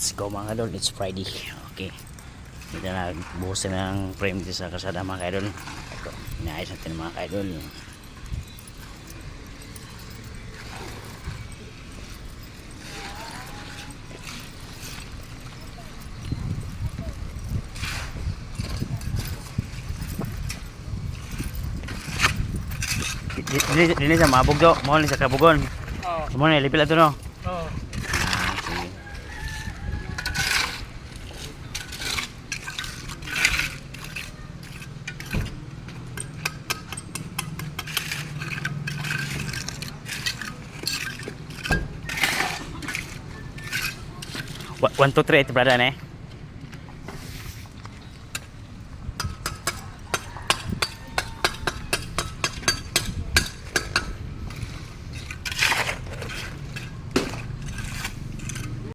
Let's go mga idol, it's Friday. Okay, dito na buhos na ng frame dito sa kasada mga idol. Ito, inaayos natin mga idol. Dili sa mabog do, mo ni sa kabugon. Oo. Mo ni lipil ato no. Oo. Ah, sige. One, two, three, ito brada ne.